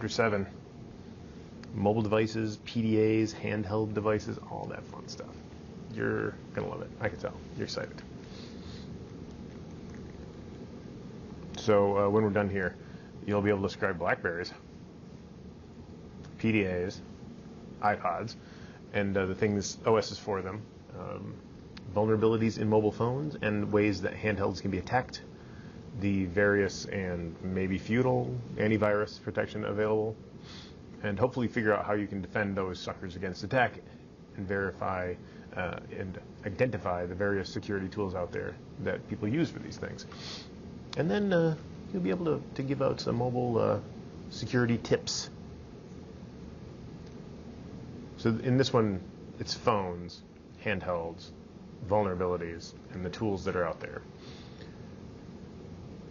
Chapter 7. Mobile devices, PDAs, handheld devices, all that fun stuff. You're going to love it. I can tell. You're excited. So when we're done here, you'll be able to describe BlackBerries, PDAs, iPods, and the things OS is for them, vulnerabilities in mobile phones, and ways that handhelds can be attacked, the various and maybe futile antivirus protection available, and hopefully figure out how you can defend those suckers against attack and verify and identify the various security tools out there that people use for these things. And then you'll be able to give out some mobile security tips. So in this one, it's phones, handhelds, vulnerabilities, and the tools that are out there.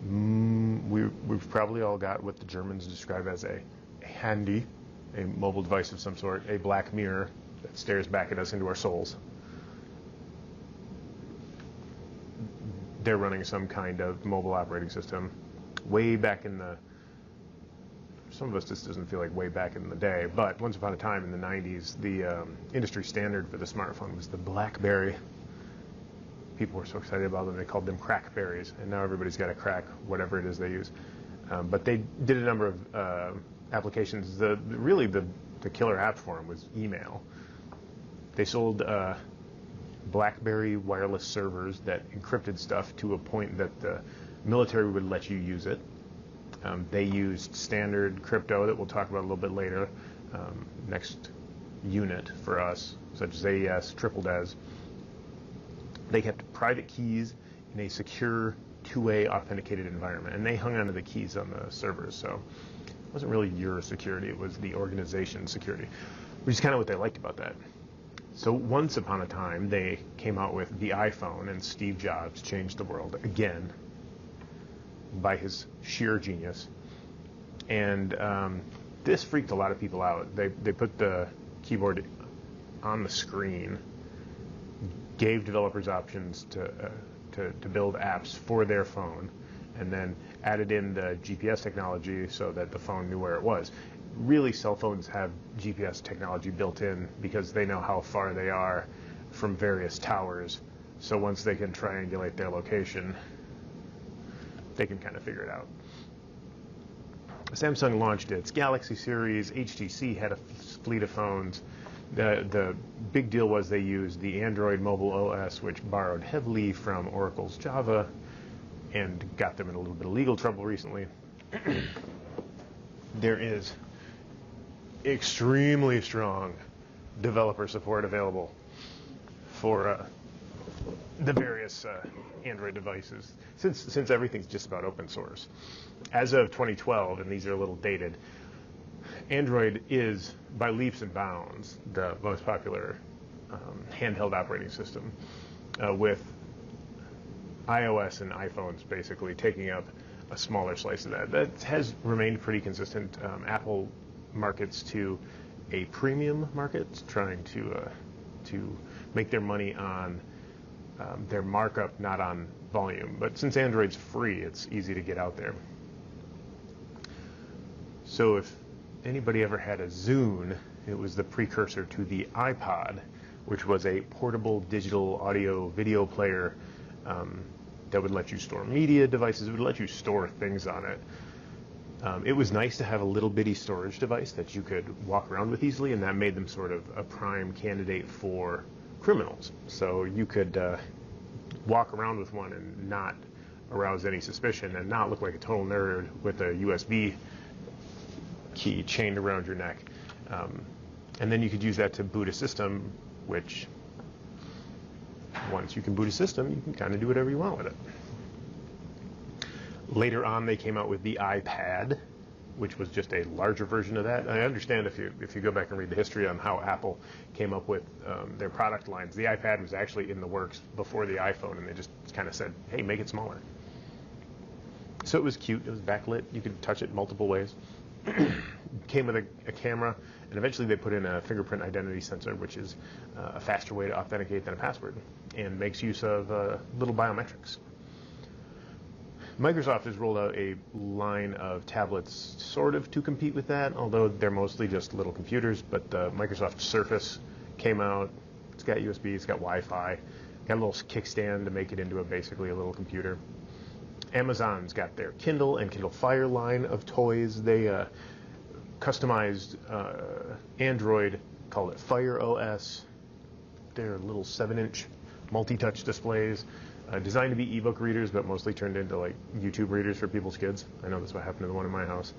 We've probably all got what the Germans describe as a handy, a mobile device of some sort, a black mirror that stares back at us into our souls. They're running some kind of mobile operating system way back in the, some of us, this doesn't feel like way back in the day, but once upon a time in the 90s, the industry standard for the smartphone was the BlackBerry. People were so excited about them, they called them crackberries, and now everybody's got a crack, whatever it is they use. But they did a number of applications. Really the killer app for them was email. They sold BlackBerry wireless servers that encrypted stuff to a point that the military would let you use it. They used standard crypto that we'll talk about a little bit later, next unit for us, such as AES, triple DES. They kept private keys in a secure two-way authenticated environment, and they hung onto the keys on the servers, so it wasn't really your security, it was the organization's security, which is kind of what they liked about that. So once upon a time, they came out with the iPhone, and Steve Jobs changed the world again by his sheer genius. And this freaked a lot of people out. They put the keyboard on the screen, gave developers options to build apps for their phone, and then added in the GPS technology so that the phone knew where it was. Really, cell phones have GPS technology built in because they know how far they are from various towers. So once they can triangulate their location, they can kind of figure it out. Samsung launched its Galaxy series. HTC had a fleet of phones. The big deal was they used the Android mobile OS, which borrowed heavily from Oracle's Java and got them in a little bit of legal trouble recently. There is extremely strong developer support available for the various Android devices, since everything's just about open source. As of 2012, and these are a little dated, Android is, by leaps and bounds, the most popular handheld operating system, with iOS and iPhones basically taking up a smaller slice of that. That has remained pretty consistent. Apple markets to a premium market, trying to make their money on their markup, not on volume. But since Android's free, it's easy to get out there. So if anybody ever had a Zune, it was the precursor to the iPod, which was a portable digital audio video player that would let you store media devices. It would let you store things on it. It was nice to have a little bitty storage device that you could walk around with easily, and that made them sort of a prime candidate for criminals. So you could walk around with one and not arouse any suspicion and not look like a total nerd with a USB key chained around your neck. And then you could use that to boot a system, which once you can boot a system, you can kind of do whatever you want with it. Later on, they came out with the iPad, which was just a larger version of that. I understand if you go back and read the history on how Apple came up with their product lines, the iPad was actually in the works before the iPhone, and they just kind of said, hey, make it smaller. So it was cute. It was backlit. You could touch it multiple ways. Came with a camera, and eventually they put in a fingerprint identity sensor, which is a faster way to authenticate than a password, and makes use of little biometrics. Microsoft has rolled out a line of tablets sort of to compete with that, although they're mostly just little computers. But the Microsoft Surface came out. It's got USB, it's got Wi-Fi, got a little kickstand to make it into basically a little computer. Amazon's got their Kindle and Kindle Fire line of toys. They customized Android, called it Fire OS. They're little 7-inch multi-touch displays. Designed to be ebook readers, but mostly turned into like YouTube readers for people's kids. I know that's what happened to the one in my house.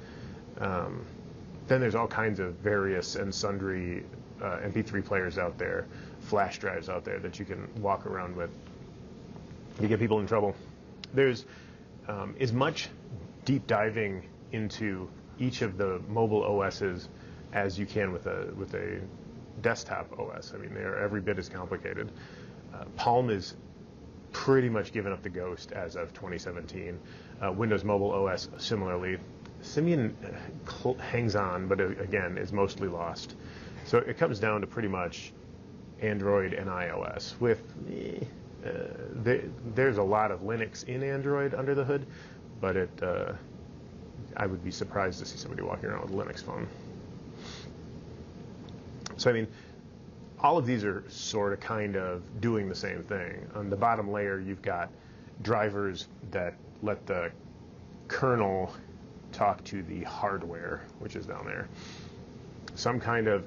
Then there's all kinds of various and sundry MP3 players out there, flash drives out there that you can walk around with. You get people in trouble. There's as much deep diving into each of the mobile OSs as you can with a desktop OS. I mean, they're every bit as complicated. Palm is pretty much given up the ghost as of 2017. Windows Mobile OS similarly. Symbian hangs on, but again is mostly lost. So it comes down to pretty much Android and iOS. With there's a lot of Linux in Android under the hood, but I would be surprised to see somebody walking around with a Linux phone. So I mean, all of these are sort of kind of doing the same thing. On the bottom layer, you've got drivers that let the kernel talk to the hardware, which is down there. Some kind of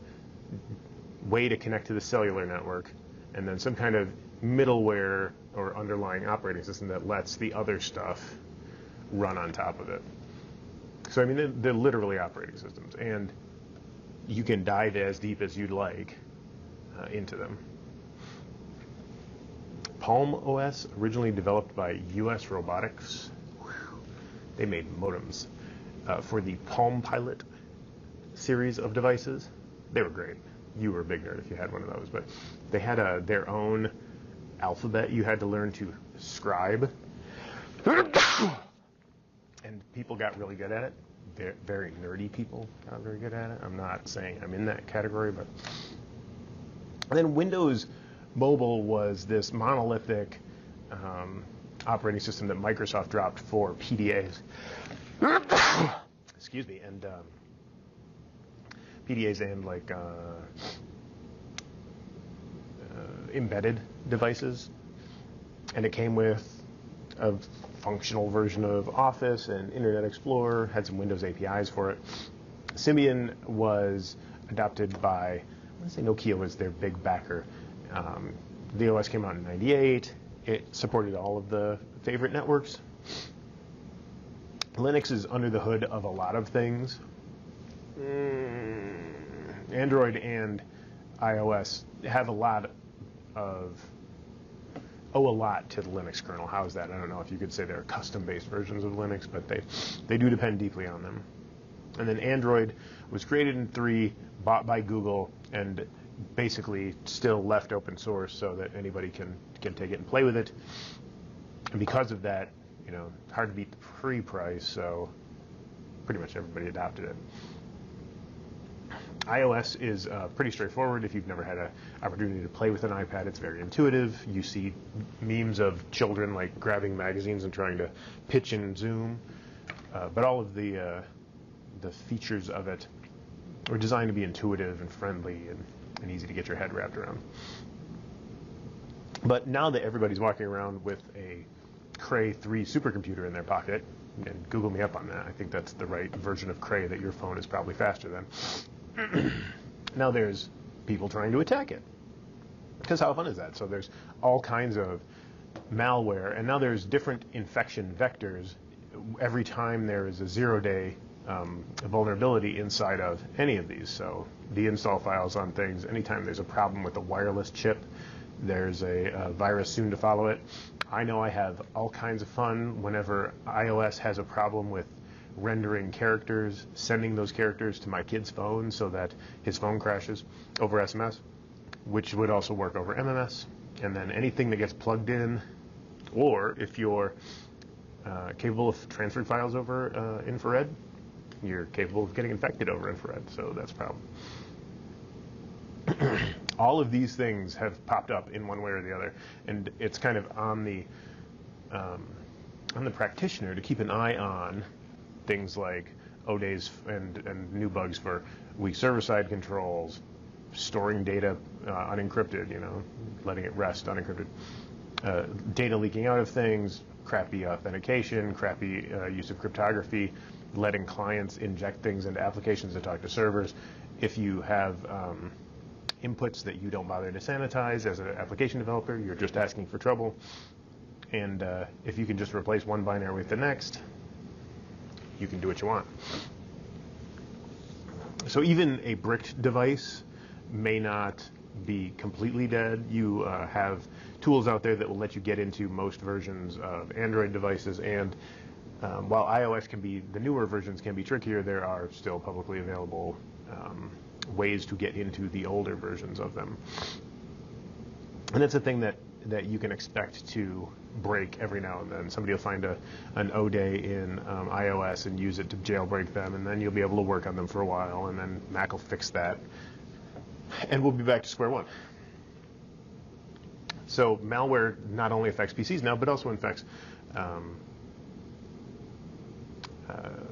way to connect to the cellular network, and then some kind of middleware or underlying operating system that lets the other stuff run on top of it. So I mean, they're literally operating systems, and you can dive as deep as you'd like into them. Palm OS, originally developed by US Robotics. They made modems for the Palm Pilot series of devices. They were great. You were a big nerd if you had one of those, but they had their own alphabet you had to learn to scribe, and people got really good at it. Very nerdy people got very good at it. I'm not saying I'm in that category, but and then Windows Mobile was this monolithic operating system that Microsoft dropped for PDAs. Excuse me, and PDAs and like embedded devices, and it came with a functional version of Office and Internet Explorer, had some Windows APIs for it. Symbian was adopted by, I want to say Nokia was their big backer. The OS came out in '98. It supported all of the favorite networks. Linux is under the hood of a lot of things. Android and iOS have owe a lot to the Linux kernel. How's that? I don't know if you could say they're custom-based versions of Linux, but they do depend deeply on them. And then Android was created in 3, bought by Google, and basically still left open source so that anybody can take it and play with it. And because of that, you know, hard to beat the free price, so pretty much everybody adopted it. iOS is pretty straightforward. If you've never had an opportunity to play with an iPad, it's very intuitive. You see memes of children like grabbing magazines and trying to pitch and zoom, but all of the features of it are designed to be intuitive and friendly and easy to get your head wrapped around. But now that everybody's walking around with a Cray 3 supercomputer in their pocket, and Google me up on that, I think that's the right version of Cray that your phone is probably faster than. Now there's people trying to attack it. Because how fun is that? So there's all kinds of malware, and now there's different infection vectors every time there is a 0-day vulnerability inside of any of these. So the install files on things, anytime there's a problem with a wireless chip, there's a virus soon to follow it. I know I have all kinds of fun whenever iOS has a problem with rendering characters, sending those characters to my kid's phone so that his phone crashes over SMS, which would also work over MMS. And then anything that gets plugged in, or if you're capable of transferring files over infrared, you're capable of getting infected over infrared, so that's a problem. All of these things have popped up in one way or the other, and it's kind of on the on the practitioner to keep an eye on things like ODays and new bugs for weak server-side controls, storing data unencrypted, letting it rest unencrypted, data leaking out of things, crappy authentication, crappy use of cryptography, letting clients inject things into applications to talk to servers. If you have inputs that you don't bother to sanitize as an application developer, you're just asking for trouble. And if you can just replace one binary with the next, you can do what you want. So even a bricked device may not be completely dead. You have tools out there that will let you get into most versions of Android devices, and while iOS the newer versions can be trickier, there are still publicly available ways to get into the older versions of them. And that's a thing that you can expect to break every now and then. Somebody will find an ODay in iOS and use it to jailbreak them, and then you'll be able to work on them for a while, and then Mac will fix that, and we'll be back to square one. So malware not only affects PCs now, but also affects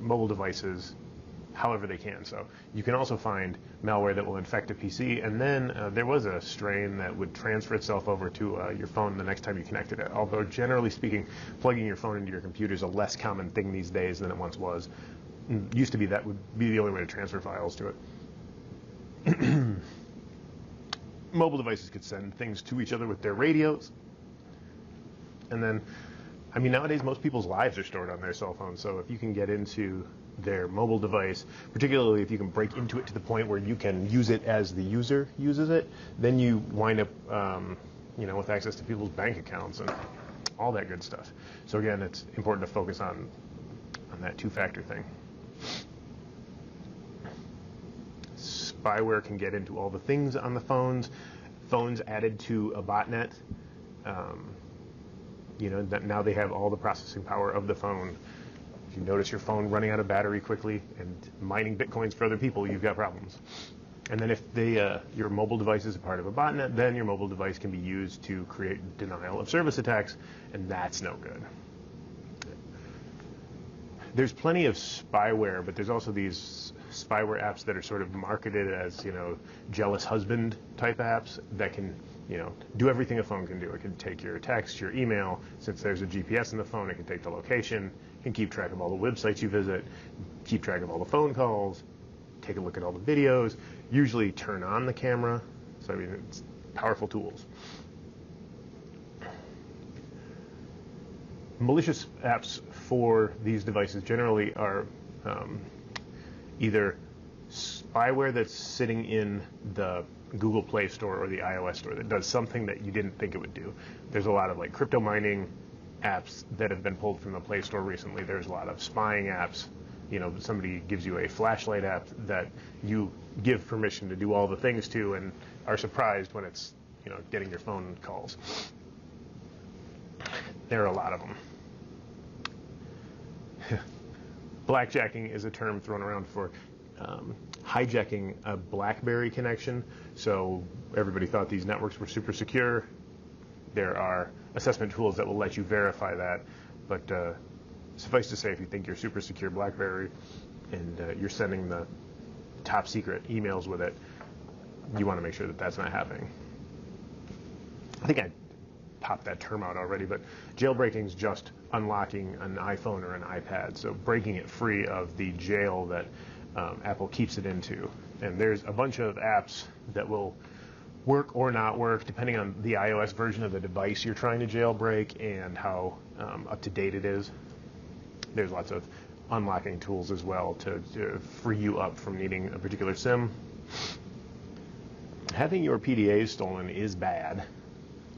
mobile devices however they can. So you can also find malware that will infect a PC, and then there was a strain that would transfer itself over to your phone the next time you connected it. Although generally speaking, plugging your phone into your computer is a less common thing these days than it once was. Used to be that would be the only way to transfer files to it. Mobile devices could send things to each other with their radios. And then, nowadays most people's lives are stored on their cell phones, so if you can get into their mobile device, particularly if you can break into it to the point where you can use it as the user uses it, then you wind up with access to people's bank accounts and all that good stuff. So again, it's important to focus on that two-factor thing. Spyware can get into all the things on the phones added to a botnet. Now they have all the processing power of the phone. If you notice your phone running out of battery quickly and mining bitcoins for other people, you've got problems. And then if your mobile device is a part of a botnet, then your mobile device can be used to create denial of service attacks, and that's no good. There's plenty of spyware, but there's also these spyware apps that are sort of marketed as, jealous husband type apps that can, do everything a phone can do. It can take your text, your email. Since there's a GPS in the phone, it can take the location, it can keep track of all the websites you visit, keep track of all the phone calls, take a look at all the videos, usually turn on the camera. So, it's powerful tools. Malicious apps for these devices generally are either spyware that's sitting in the Google Play Store or the iOS Store that does something that you didn't think it would do. There's a lot of crypto mining apps that have been pulled from the Play Store recently. There's a lot of spying apps. Somebody gives you a flashlight app that you give permission to do all the things to and are surprised when it's, getting your phone calls. There are a lot of them. Blackjacking is a term thrown around for hijacking a BlackBerry connection. So everybody thought these networks were super secure. There are assessment tools that will let you verify that. But suffice to say, if you think you're super secure BlackBerry and you're sending the top secret emails with it, you want to make sure that that's not happening. I think I popped that term out already, but jailbreaking is just unlocking an iPhone or an iPad, so breaking it free of the jail that Apple keeps it into. And there's a bunch of apps that will work or not work depending on the iOS version of the device you're trying to jailbreak and how up to date it is. There's lots of unlocking tools as well to free you up from needing a particular SIM. Having your PDAs stolen is bad.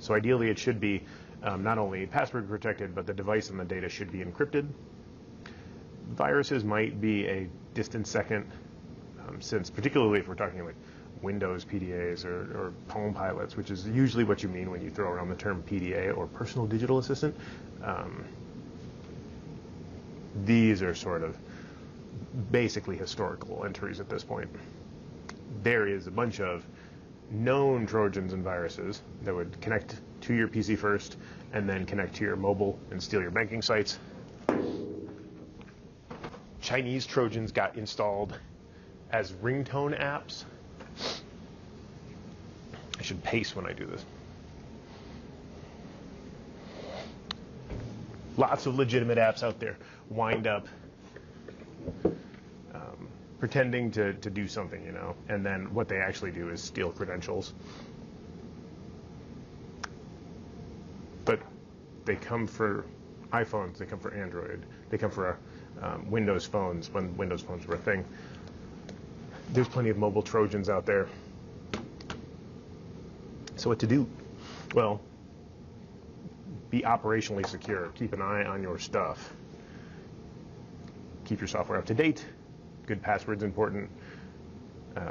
So ideally it should be not only password protected, but the device and the data should be encrypted. Viruses might be a distant second, since particularly if we're talking like Windows PDAs or Palm Pilots, which is usually what you mean when you throw around the term PDA or personal digital assistant. These are sort of basically historical entries at this point. There is a bunch of known Trojans and viruses that would connect to your PC first, and then connect to your mobile and steal your banking sites. Chinese Trojans got installed as ringtone apps. I should pace when I do this. Lots of legitimate apps out there wind up pretending to do something, you know, and then what they actually do is steal credentials. But they come for iPhones, they come for Android, they come for Windows phones when Windows phones were a thing. There's plenty of mobile Trojans out there. So what to do? Well, be operationally secure. Keep an eye on your stuff. Keep your software up to date. Good password's important.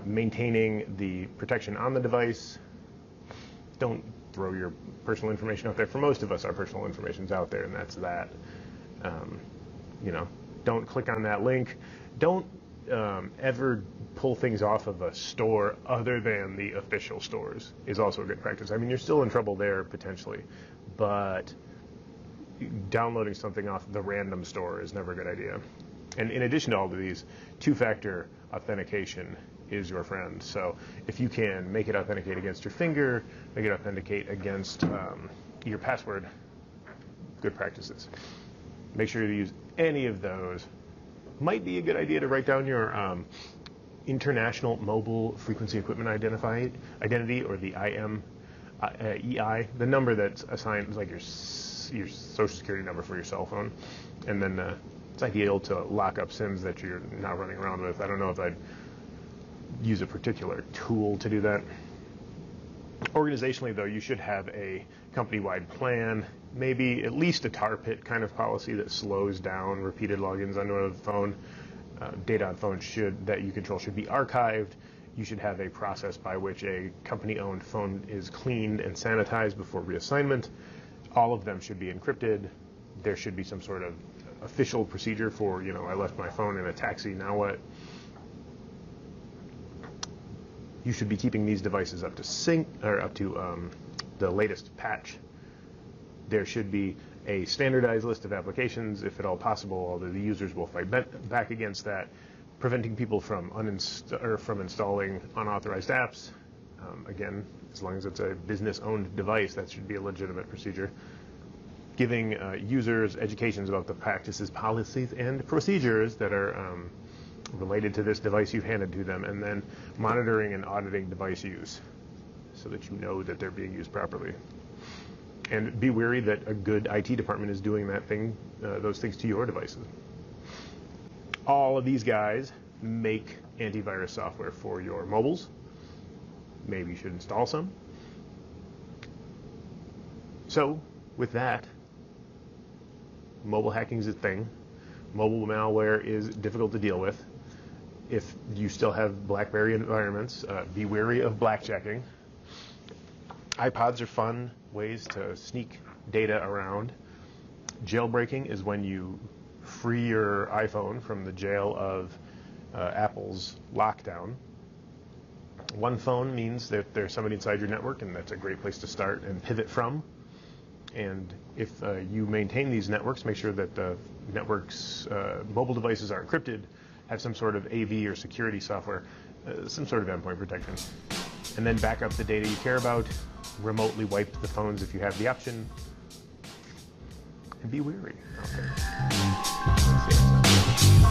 Maintaining the protection on the device. Don't throw your personal information out there. For most of us, our personal information's out there, and that's that. You know, don't click on that link. Don't ever pull things off of a store other than the official stores is also a good practice. I mean, you're still in trouble there potentially, but downloading something off the random store is never a good idea. And in addition to all of these, two-factor authentication is your friend. So if you can make it authenticate against your finger, make it authenticate against your password, good practices. Make sure to use any of those. Might be a good idea to write down your International Mobile Frequency Equipment Identity, or the EI, the number that's assigned, like your social security number for your cell phone. And then it's ideal to lock up SIMs that you're not running around with. I don't know if I'd use a particular tool to do that. Organizationally, though, you should have a company-wide plan, maybe at least a tar pit kind of policy that slows down repeated logins onto a phone. Data on phones that you control should be archived. You should have a process by which a company-owned phone is cleaned and sanitized before reassignment. All of them should be encrypted. There should be some sort of official procedure for, you know, I left my phone in a taxi, now what? You should be keeping these devices up to sync, or up to the latest patch. There should be a standardized list of applications, if at all possible, although the users will fight back against that, preventing people from installing unauthorized apps. Again, as long as it's a business-owned device, that should be a legitimate procedure. Giving users educations about the practices, policies, and procedures that are related to this device you've handed to them, and then monitoring and auditing device use so that you know that they're being used properly. And be wary that a good IT department is doing those things to your devices. All of these guys make antivirus software for your mobiles. Maybe you should install some. So, with that, mobile hacking is a thing. Mobile malware is difficult to deal with. If you still have BlackBerry environments, be wary of blackjacking. iPods are fun ways to sneak data around. Jailbreaking is when you free your iPhone from the jail of Apple's lockdown. One phone means that there's somebody inside your network, and that's a great place to start and pivot from. And if you maintain these networks, make sure that the network's mobile devices are encrypted, have some sort of AV or security software, some sort of endpoint protection. And then back up the data you care about, remotely wipe the phones if you have the option, and be wary out there. See you next time.